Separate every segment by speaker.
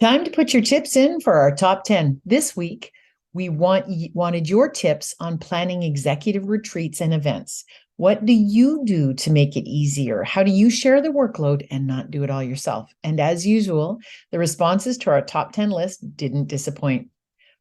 Speaker 1: Time to put your tips in for our top 10. This week, we wanted your tips on planning executive retreats and events. What do you do to make it easier? How do you share the workload and not do it all yourself? And as usual, the responses to our top 10 list didn't disappoint.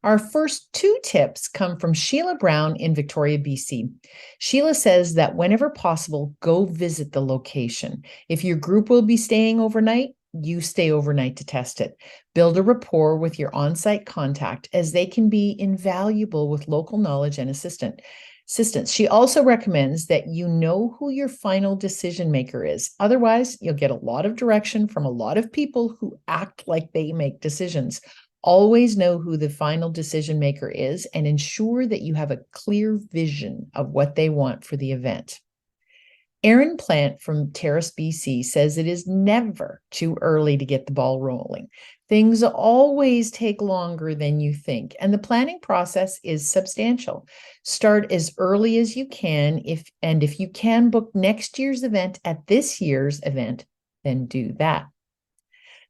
Speaker 1: Our first two tips come from Sheila Brown in Victoria, BC. Sheila says that whenever possible, go visit the location. If your group will be staying overnight, you stay overnight to test it. Build a rapport with your on-site contact, as they can be invaluable with local knowledge and assistance. She also recommends that you know who your final decision maker is. Otherwise, you'll get a lot of direction from a lot of people who act like they make decisions. Always know who the final decision maker is and ensure that you have a clear vision of what they want for the event. Erin Plant from Terrace, BC says it is never too early to get the ball rolling. Things always take longer than you think, and the planning process is substantial. Start as early as you can, if you can book next year's event at this year's event, then do that.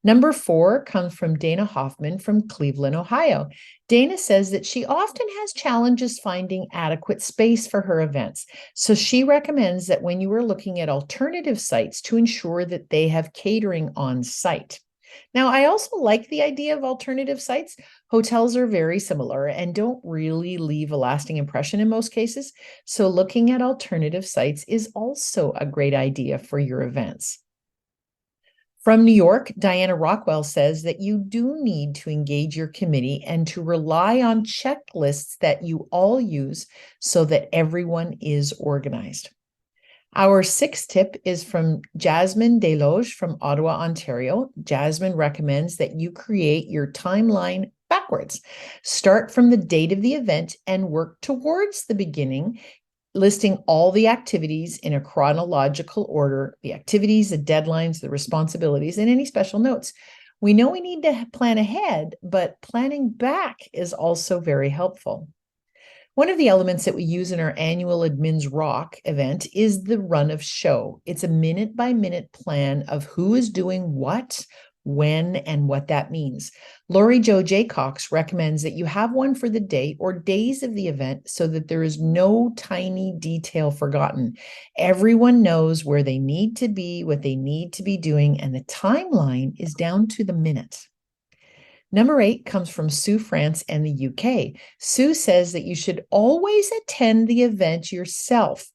Speaker 1: Number 4 comes from Dana Hoffman from Cleveland, Ohio. Dana says that she often has challenges finding adequate space for her events. So she recommends that when you are looking at alternative sites, to ensure that they have catering on site. Now, I also like the idea of alternative sites. Hotels are very similar and don't really leave a lasting impression in most cases. So looking at alternative sites is also a great idea for your events. From New York, Diana Rockwell says that you do need to engage your committee and to rely on checklists that you all use so that everyone is organized. Our 6th tip is from Jasmine Desloges from Ottawa, Ontario. Jasmine recommends that you create your timeline backwards. Start from the date of the event and work towards the beginning, listing all the activities in a chronological order, the activities, the deadlines, the responsibilities, and any special notes. We know we need to plan ahead, but planning back is also very helpful. One of the elements that we use in our annual Admins Rock event is the run of show. It's a minute-by-minute plan of who is doing what, when, and what that means. Lori Jo Jaycox recommends that you have one for the day or days of the event so that there is no tiny detail forgotten. Everyone knows where they need to be, what they need to be doing, and the timeline is down to the minute. Number 8 comes from Sue France and the UK. Sue says that you should always attend the event yourself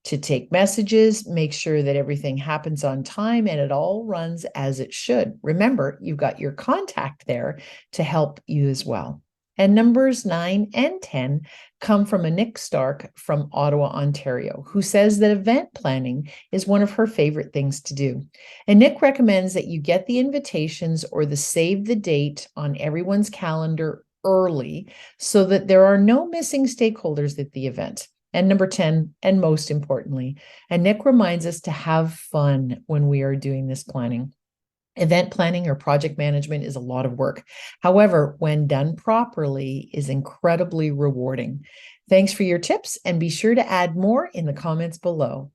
Speaker 1: to take messages, make sure that everything happens on time and it all runs as it should. Remember, you've got your contact there to help you as well. And numbers 9 and 10 come from Nick Stark from Ottawa, Ontario, who says that event planning is one of her favorite things to do. And Nick recommends that you get the invitations or the save the date on everyone's calendar early so that there are no missing stakeholders at the event. And number 10, and most importantly, and Nick reminds us to have fun when we are doing this planning. Event planning or project management is a lot of work. However, when done properly, is incredibly rewarding. Thanks for your tips, and be sure to add more in the comments below.